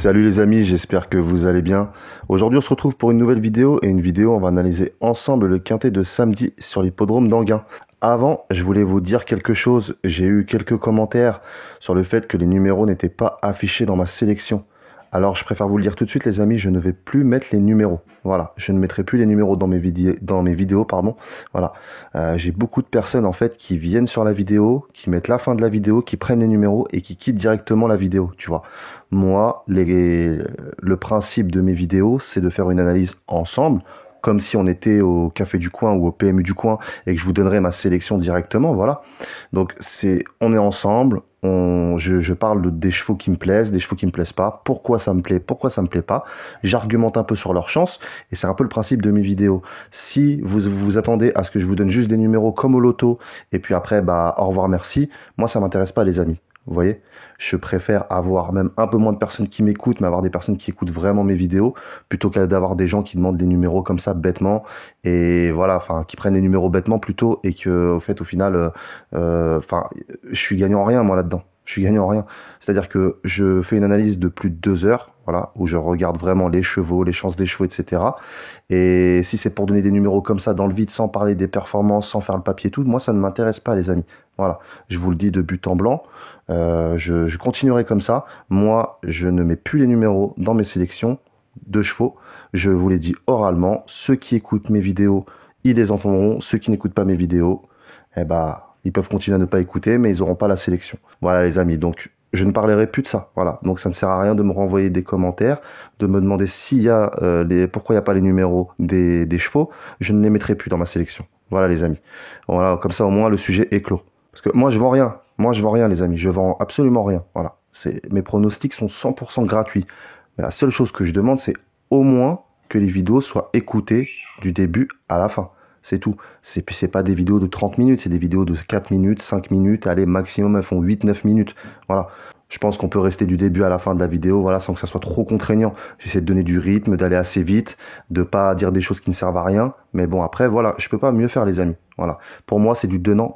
Salut les amis, j'espère que vous allez bien. Aujourd'hui on se retrouve pour une nouvelle vidéo et une vidéo on va analyser ensemble le quintet de samedi sur l'hippodrome d'Enghien. Avant, je voulais vous dire quelque chose, j'ai eu quelques commentaires sur le fait que les numéros n'étaient pas affichés dans ma sélection. Alors je préfère vous le dire tout de suite les amis, je ne vais plus mettre les numéros. Voilà, je ne mettrai plus les numéros dans mes vidéos, pardon. Voilà, j'ai beaucoup de personnes en fait qui viennent sur la vidéo, qui mettent la fin de la vidéo, qui prennent les numéros et qui quittent directement la vidéo, tu vois. Moi, le principe de mes vidéos, c'est de faire une analyse ensemble, comme si on était au Café du Coin ou au PMU du Coin et que je vous donnerais ma sélection directement, voilà. Donc on est ensemble, je parle des chevaux qui me plaisent, des chevaux qui me plaisent pas, pourquoi ça me plaît, pourquoi ça me plaît pas. J'argumente un peu sur leur chance et c'est un peu le principe de mes vidéos. Si vous attendez à ce que je vous donne juste des numéros comme au loto et puis après, bah, au revoir, merci, moi ça m'intéresse pas les amis. Vous voyez, je préfère avoir même un peu moins de personnes qui m'écoutent, mais avoir des personnes qui écoutent vraiment mes vidéos, plutôt que d'avoir des gens qui demandent des numéros comme ça bêtement, et voilà, enfin, qui prennent des numéros bêtement plutôt, et que, au final, enfin, je suis gagnant en rien, moi, là-dedans. Je suis gagnant en rien. C'est-à-dire que je fais une analyse de plus de 2 heures, voilà, où je regarde vraiment les chevaux, les chances des chevaux, etc. Et si c'est pour donner des numéros comme ça dans le vide, sans parler des performances, sans faire le papier et tout, moi, ça ne m'intéresse pas, les amis. Voilà, je vous le dis de but en blanc. Je continuerai comme ça. Moi, je ne mets plus les numéros dans mes sélections de chevaux. Je vous l'ai dit oralement. Ceux qui écoutent mes vidéos, ils les entendront. Ceux qui n'écoutent pas mes vidéos, eh ben, ils peuvent continuer à ne pas écouter, mais ils n'auront pas la sélection. Voilà, les amis. Donc, je ne parlerai plus de ça. Voilà. Donc, ça ne sert à rien de me renvoyer des commentaires, de me demander s'il y a pourquoi il n'y a pas les numéros des chevaux. Je ne les mettrai plus dans ma sélection. Voilà, les amis. Voilà, comme ça, au moins, le sujet est clos. Parce que moi, je vends rien. Moi, je vends rien, les amis. Je vends absolument rien. Voilà. Mes pronostics sont 100% gratuits. Mais la seule chose que je demande, c'est au moins que les vidéos soient écoutées du début à la fin. C'est tout. C'est pas des vidéos de 30 minutes, c'est des vidéos de 4 minutes, 5 minutes. Allez, maximum, elles font 8-9 minutes. Voilà. Je pense qu'on peut rester du début à la fin de la vidéo, voilà, sans que ça soit trop contraignant. J'essaie de donner du rythme, d'aller assez vite, de pas dire des choses qui ne servent à rien. Mais bon, après, voilà, je peux pas mieux faire, les amis. Voilà. Pour moi, c'est du donnant.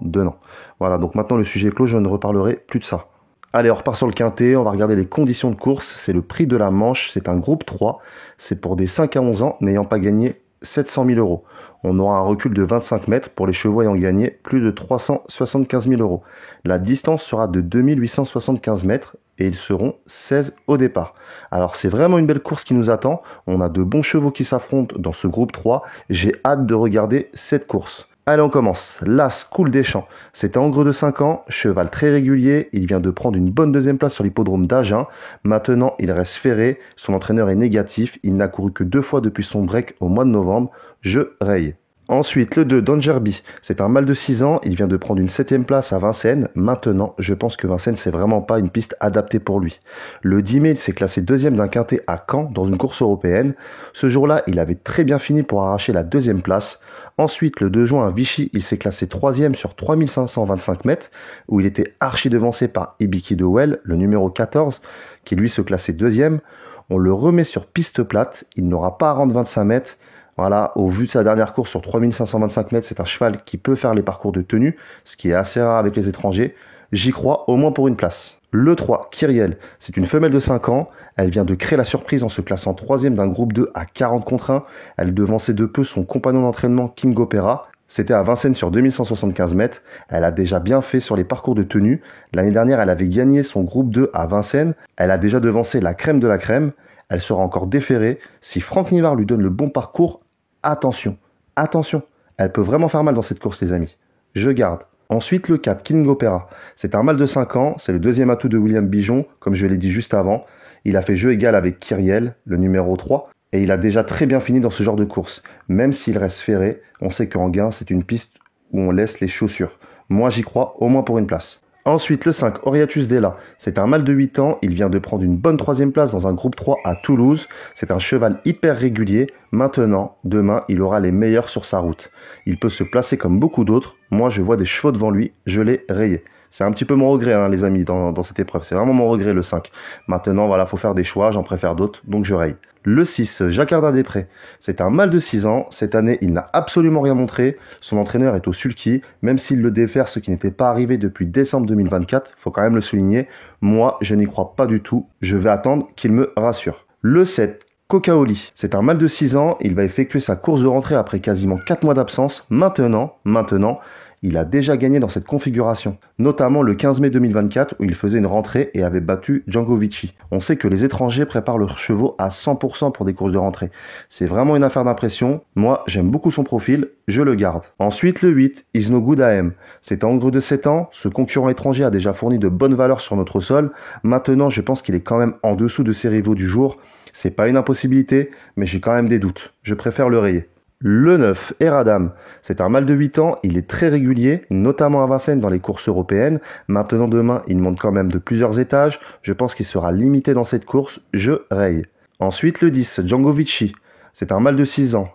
Voilà. Donc maintenant, le sujet est clos, je ne reparlerai plus de ça. Allez, on repart sur le quintet, on va regarder les conditions de course. C'est le prix de la Manche, c'est un groupe 3. C'est pour des 5 à 11 ans n'ayant pas gagné 700 000 euros. On aura un recul de 25 mètres pour les chevaux ayant gagné plus de 375 000 euros. La distance sera de 2875 mètres et ils seront 16 au départ. Alors c'est vraiment une belle course qui nous attend. On a de bons chevaux qui s'affrontent dans ce groupe 3. J'ai hâte de regarder cette course. Allez, on commence. L'As Cool des Champs. C'est un Hongre de 5 ans, cheval très régulier. Il vient de prendre une bonne deuxième place sur l'hippodrome d'Agen. Maintenant, il reste ferré. Son entraîneur est négatif. Il n'a couru que 2 fois depuis son break au mois de novembre. Je raye. Ensuite, le 2, Dangerby. C'est un mâle de 6 ans. Il vient de prendre une 7e place à Vincennes. Maintenant, je pense que Vincennes, c'est vraiment pas une piste adaptée pour lui. Le 10 mai, il s'est classé 2e d'un quintet à Caen dans une course européenne. Ce jour-là, il avait très bien fini pour arracher la 2e place. Ensuite, le 2 juin à Vichy, il s'est classé 3e sur 3525 mètres, où il était archi devancé par Ibiki de Well, le numéro 14, qui lui se classait 2e. On le remet sur piste plate. Il n'aura pas à rendre 25 mètres. Voilà, au vu de sa dernière course sur 3525 mètres, c'est un cheval qui peut faire les parcours de tenue, ce qui est assez rare avec les étrangers. J'y crois au moins pour une place. Le 3, Kyriel, c'est une femelle de 5 ans. Elle vient de créer la surprise en se classant 3e d'un groupe 2 à 40 contre 1. Elle devançait de peu son compagnon d'entraînement King Opera. C'était à Vincennes sur 2175 mètres. Elle a déjà bien fait sur les parcours de tenue. L'année dernière, elle avait gagné son groupe 2 à Vincennes. Elle a déjà devancé la crème de la crème. Elle sera encore déférée. Si Franck Nivard lui donne le bon parcours, attention, elle peut vraiment faire mal dans cette course, les amis. Je garde. Ensuite, le 4, King Opera. C'est un mâle de 5 ans, c'est le deuxième atout de William Bijon, comme je l'ai dit juste avant. Il a fait jeu égal avec Kyriel, le numéro 3, et il a déjà très bien fini dans ce genre de course. Même s'il reste ferré, on sait qu'Enghien, c'est une piste où on laisse les chaussures. Moi, j'y crois, au moins pour une place. Ensuite, le 5, Oriatus Della. C'est un mâle de 8 ans. Il vient de prendre une bonne 3e place dans un groupe 3 à Toulouse. C'est un cheval hyper régulier. Maintenant, demain, il aura les meilleurs sur sa route. Il peut se placer comme beaucoup d'autres. Moi, je vois des chevaux devant lui. Je l'ai rayé. C'est un petit peu mon regret, hein, les amis, dans cette épreuve. C'est vraiment mon regret, le 5. Maintenant, voilà, faut faire des choix, j'en préfère d'autres, donc je raye. Le 6, Jacquardin Després. C'est un mâle de 6 ans. Cette année, il n'a absolument rien montré. Son entraîneur est au sulky, même s'il le défère, ce qui n'était pas arrivé depuis décembre 2024. Faut quand même le souligner. Moi, je n'y crois pas du tout. Je vais attendre qu'il me rassure. Le 7, Cocaoli. C'est un mâle de 6 ans. Il va effectuer sa course de rentrée après quasiment 4 mois d'absence. Maintenant, il a déjà gagné dans cette configuration, notamment le 15 mai 2024 où il faisait une rentrée et avait battu Django Vici. On sait que les étrangers préparent leurs chevaux à 100% pour des courses de rentrée. C'est vraiment une affaire d'impression. Moi, j'aime beaucoup son profil, je le garde. Ensuite, le 8, Is No Good AM. C'est un hongre de 7 ans. Ce concurrent étranger a déjà fourni de bonnes valeurs sur notre sol. Maintenant, je pense qu'il est quand même en dessous de ses rivaux du jour. C'est pas une impossibilité, mais j'ai quand même des doutes. Je préfère le rayer. Le 9, Eradam. C'est un mâle de 8 ans, il est très régulier, notamment à Vincennes dans les courses européennes. Maintenant demain, il monte quand même de plusieurs étages. Je pense qu'il sera limité dans cette course, je raye. Ensuite le 10, Django Vici. C'est un mâle de 6 ans.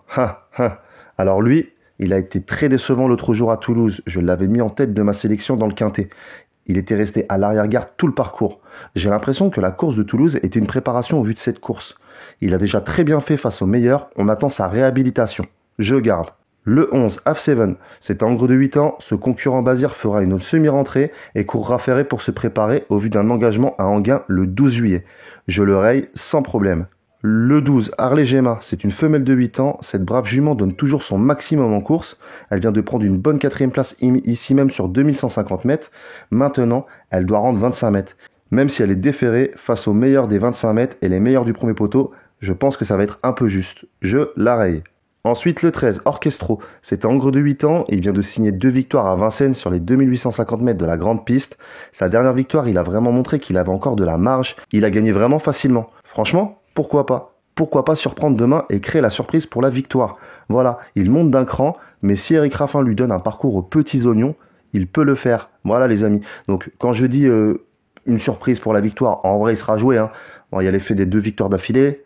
Alors lui, il a été très décevant l'autre jour à Toulouse. Je l'avais mis en tête de ma sélection dans le quintet. Il était resté à l'arrière-garde tout le parcours. J'ai l'impression que la course de Toulouse était une préparation au vu de cette course. Il a déjà très bien fait face aux meilleurs, on attend sa réhabilitation. Je garde. Le 11, Half7, c'est un hongre de 8 ans, ce concurrent Bazir fera une semi-rentrée et courra ferré pour se préparer au vu d'un engagement à Enghien le 12 juillet. Je le raye sans problème. Le 12, Harley Gemma, c'est une femelle de 8 ans, cette brave jument donne toujours son maximum en course, elle vient de prendre une bonne 4e place ici même sur 2150 mètres, maintenant elle doit rendre 25 mètres. Même si elle est déférée face aux meilleurs des 25 mètres et les meilleurs du premier poteau, je pense que ça va être un peu juste. Je la raye. Ensuite, le 13, Orchestro. C'est un hongre de 8 ans. Il vient de signer 2 victoires à Vincennes sur les 2850 mètres de la grande piste. Sa dernière victoire, il a vraiment montré qu'il avait encore de la marge. Il a gagné vraiment facilement. Franchement, pourquoi pas? Pourquoi pas surprendre demain et créer la surprise pour la victoire? Voilà, il monte d'un cran, mais si Eric Raffin lui donne un parcours aux petits oignons, il peut le faire. Voilà les amis. Donc quand je dis une surprise pour la victoire, en vrai il sera joué. Bon, il y a l'effet des 2 victoires d'affilée.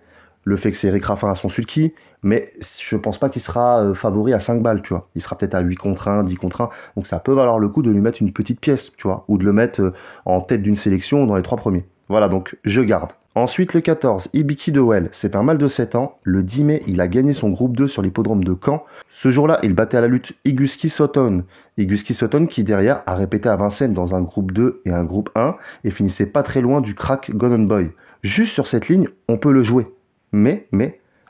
Le fait que c'est Eric Raffin à son sulky, mais je pense pas qu'il sera favori à 5 balles, tu vois. Il sera peut-être à 8 contre 1, 10 contre 1, donc ça peut valoir le coup de lui mettre une petite pièce, tu vois, ou de le mettre en tête d'une sélection dans les 3 premiers. Voilà, donc je garde. Ensuite, le 14, Ibiki de Well. C'est un mâle de 7 ans. Le 10 mai, il a gagné son groupe 2 sur l'hippodrome de Caen. Ce jour-là, il battait à la lutte Iguski Sutton. Iguski Sutton qui, derrière, a répété à Vincennes dans un groupe 2 et un groupe 1 et finissait pas très loin du crack Golden Boy. Juste sur cette ligne, on peut le jouer. Mais,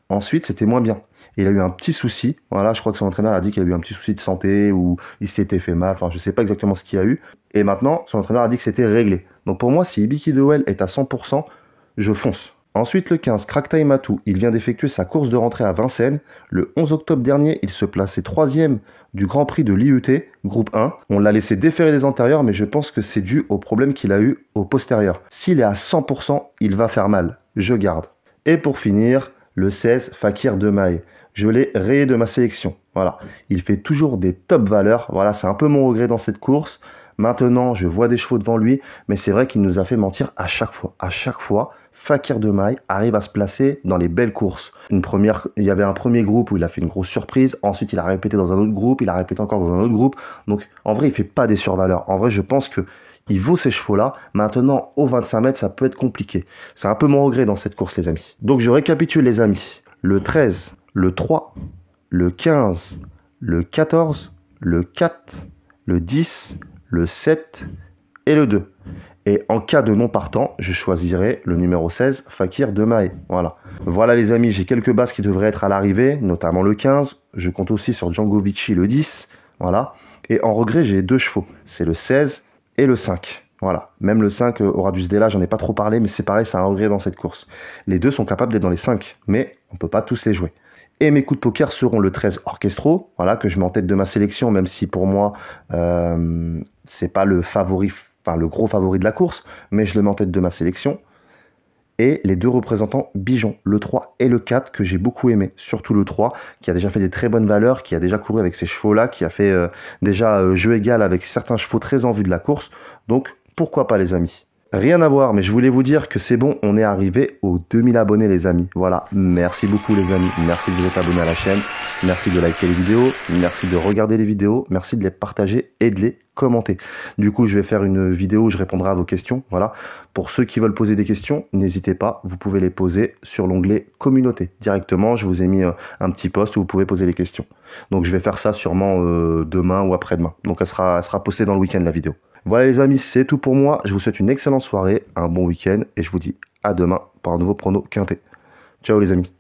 ensuite, c'était moins bien. Il a eu un petit souci. Voilà, je crois que son entraîneur a dit qu'il a eu un petit souci de santé ou il s'était fait mal. Enfin, je sais pas exactement ce qu'il y a eu. Et maintenant, son entraîneur a dit que c'était réglé. Donc pour moi, si Ibiki de Well est à 100%, je fonce. Ensuite, le 15, Kraktai Matou. Il vient d'effectuer sa course de rentrée à Vincennes. Le 11 octobre dernier, il se plaçait 3e du Grand Prix de l'IUT, groupe 1. On l'a laissé déférer des antérieurs, mais je pense que c'est dû au problème qu'il a eu au postérieur. S'il est à 100%, il va faire mal. Je garde. Et pour finir, le 16, Fakir Demaï. Je l'ai rayé de ma sélection. Voilà. Il fait toujours des top valeurs. Voilà, c'est un peu mon regret dans cette course. Maintenant, je vois des chevaux devant lui, mais c'est vrai qu'il nous a fait mentir à chaque fois. À chaque fois, Fakir Demaï arrive à se placer dans les belles courses. Il y avait un premier groupe où il a fait une grosse surprise. Ensuite, il a répété dans un autre groupe. Il a répété encore dans un autre groupe. Donc, en vrai, il fait pas des survaleurs. En vrai, je pense que il vaut ces chevaux-là. Maintenant, au 25 mètres, ça peut être compliqué. C'est un peu mon regret dans cette course, les amis. Donc, je récapitule, les amis. Le 13, le 3, le 15, le 14, le 4, le 10, le 7 et le 2. Et en cas de non partant, je choisirai le numéro 16, Fakir Demaï. Voilà les amis, j'ai quelques bases qui devraient être à l'arrivée, notamment le 15. Je compte aussi sur Django Vici le 10. Voilà. Et en regret, j'ai 2 chevaux. C'est le 16 et le 5. Voilà. Même le 5, Horadius Della, j'en ai pas trop parlé, mais c'est pareil, c'est un regret dans cette course. Les 2 sont capables d'être dans les 5, mais on peut pas tous les jouer. Et mes coups de poker seront le 13 Orchestro, voilà, que je mets en tête de ma sélection, même si pour moi, c'est pas le favori, enfin le gros favori de la course, mais je le mets en tête de ma sélection. Et les 2 représentants Bijon, le 3 et le 4, que j'ai beaucoup aimé. Surtout le 3, qui a déjà fait des très bonnes valeurs, qui a déjà couru avec ces chevaux-là, qui a fait déjà jeu égal avec certains chevaux très en vue de la course. Donc, pourquoi pas les amis? Rien à voir, mais je voulais vous dire que c'est bon, on est arrivé aux 2000 abonnés les amis. Voilà, merci beaucoup les amis, merci de vous être abonnés à la chaîne, merci de liker les vidéos, merci de regarder les vidéos, merci de les partager et de les commenter. Du coup, je vais faire une vidéo où je répondrai à vos questions. Voilà, pour ceux qui veulent poser des questions, n'hésitez pas, vous pouvez les poser sur l'onglet communauté. Directement, je vous ai mis un petit post où vous pouvez poser les questions. Donc je vais faire ça sûrement demain ou après-demain. Donc elle sera postée dans le week-end la vidéo. Voilà les amis, c'est tout pour moi. Je vous souhaite une excellente soirée, un bon week-end et je vous dis à demain pour un nouveau prono quintet. Ciao les amis.